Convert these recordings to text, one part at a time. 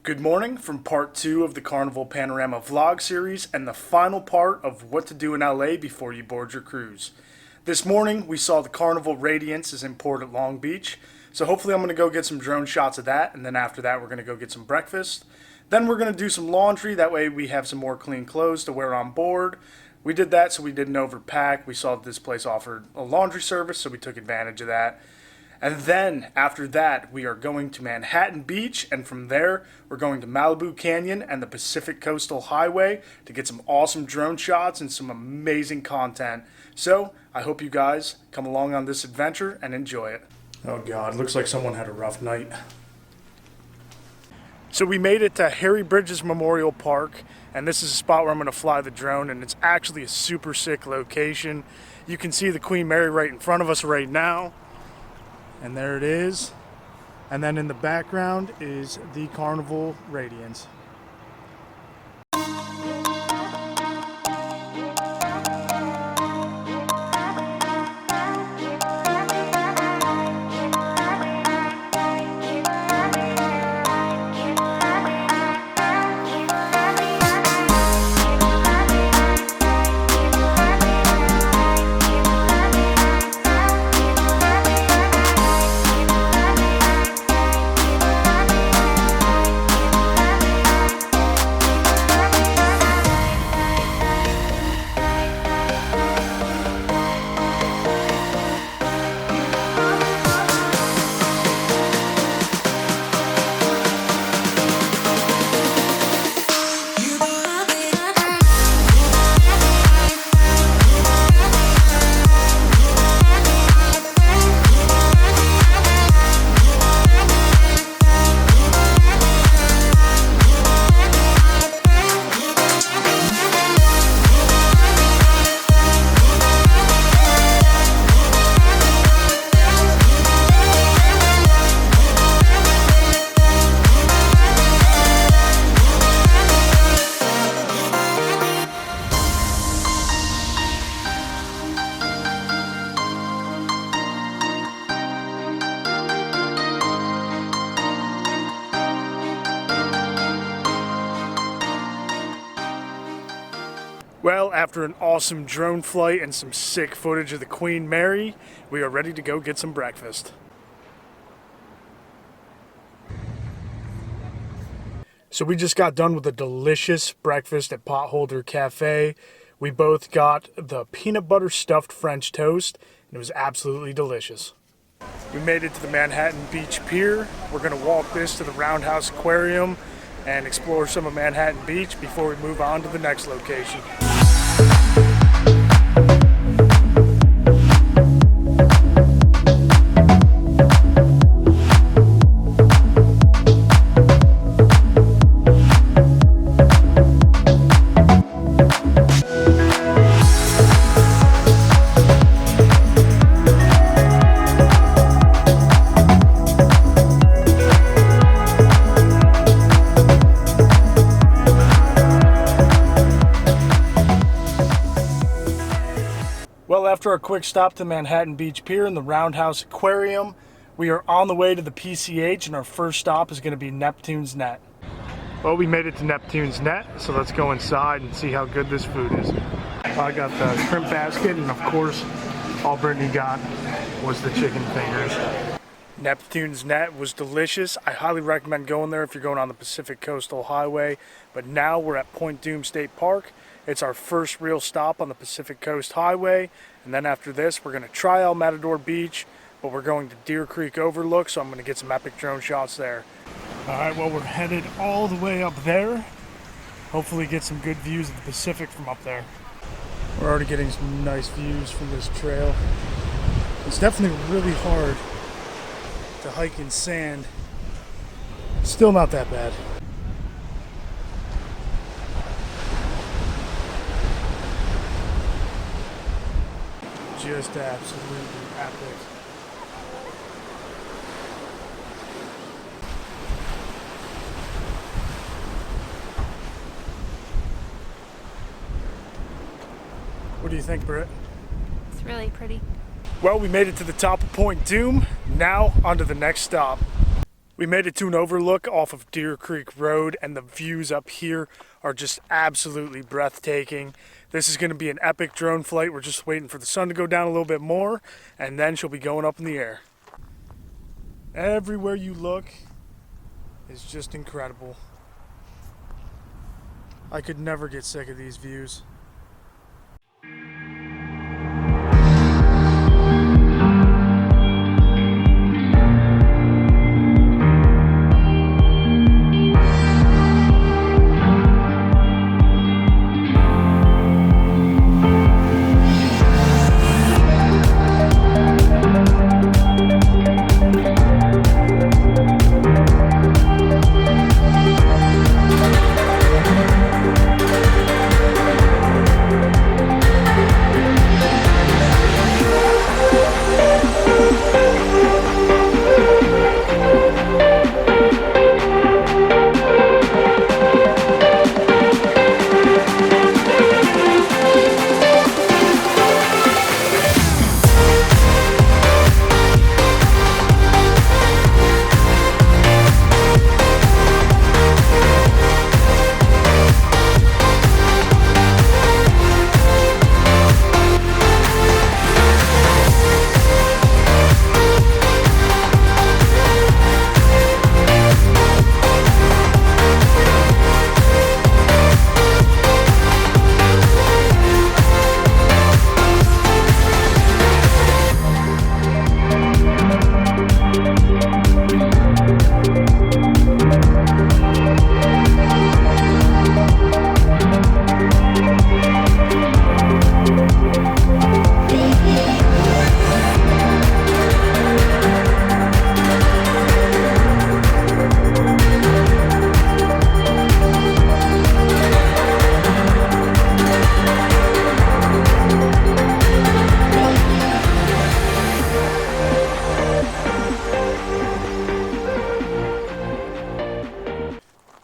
Good morning from part 2 of the Carnival Panorama vlog series and the final part of what to do in LA before you board your cruise. This morning we saw the Carnival Radiance is in port at Long Beach, so hopefully I'm going to go get some drone shots of that, and then after that we're going to go get some breakfast. Then we're going to do some laundry, that way we have some more clean clothes to wear on board. We did that so we didn't overpack. We saw that this place offered a laundry service, so we took advantage of that. And then, after that, we are going to Manhattan Beach, and from there, we're going to Malibu Canyon and the Pacific Coastal Highway to get some awesome drone shots and some amazing content. So, I hope you guys come along on this adventure and enjoy it. Oh God, looks like someone had a rough night. So we made it to Harry Bridges Memorial Park, and this is a spot where I'm going to fly the drone, and it's actually a super sick location. You can see the Queen Mary right in front of us right now. And there it is. And then in the background is the Carnival Radiance. Well, after an awesome drone flight and some sick footage of the Queen Mary, we are ready to go get some breakfast. So we just got done with a delicious breakfast at Potholder Cafe. We both got the peanut butter stuffed French toast, and it was absolutely delicious. We made it to the Manhattan Beach Pier. We're going to walk this to the Roundhouse Aquarium and explore some of Manhattan Beach before we move on to the next location. Well, after a quick stop to Manhattan Beach Pier and the Roundhouse Aquarium, we are on the way to the PCH, and our first stop is going to be Neptune's Net. Well, we made it to Neptune's Net, so let's go inside and see how good this food is. I got the shrimp basket, and of course, all Brittany got was the chicken fingers. Neptune's Net was delicious. I highly recommend going there if you're going on the Pacific Coastal Highway. But now we're at Point Dume State Park. It's our first real stop on the Pacific Coast Highway. And then after this, we're going to try out Matador Beach, but we're going to Deer Creek Overlook, so I'm going to get some epic drone shots there. All right, well, we're headed all the way up there. Hopefully get some good views of the Pacific from up there. We're already getting some nice views from this trail. It's definitely really hard to hike in sand. Still not that bad. Just absolutely epic. What do you think, Britt? It's really pretty. Well, we made it to the top of Point Dume. Now, on to the next stop. We made it to an overlook off of Deer Creek Road, and the views up here are just absolutely breathtaking. This is going to be an epic drone flight. We're just waiting for the sun to go down a little bit more, and then she'll be going up in the air. Everywhere you look is just incredible. I could never get sick of these views.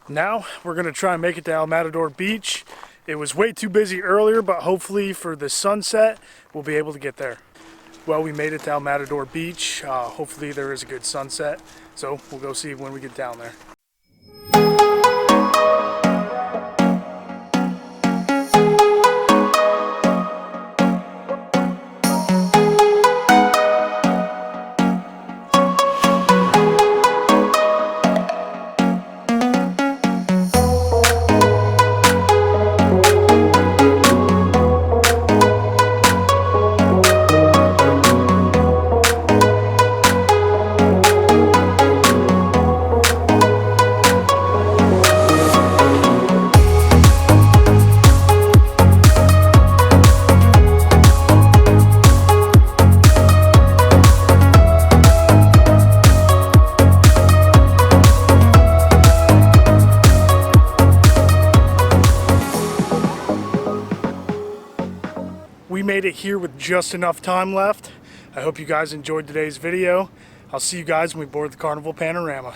Now we're going to try and make it to El Matador Beach. It was way too busy earlier, but hopefully for the sunset we'll be able to get there. Well, we made it to El Matador Beach. Hopefully there is a good sunset, so we'll go see when we get down there. We made it here with just enough time left. I hope you guys enjoyed today's video. I'll see you guys when we board the Carnival Panorama.